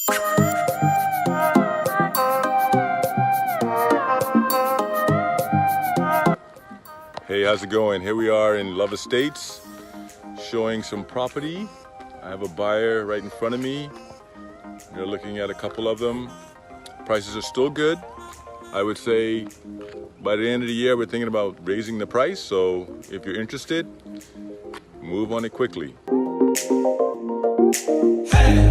Hey, how's it going? Here we are in Love Estates, showing some property. I have a buyer right in front of me. We're looking at a couple of them. Prices are still good. I would say by the end of the year, we're thinking about raising the price. So if you're interested, move on it quickly. Hey!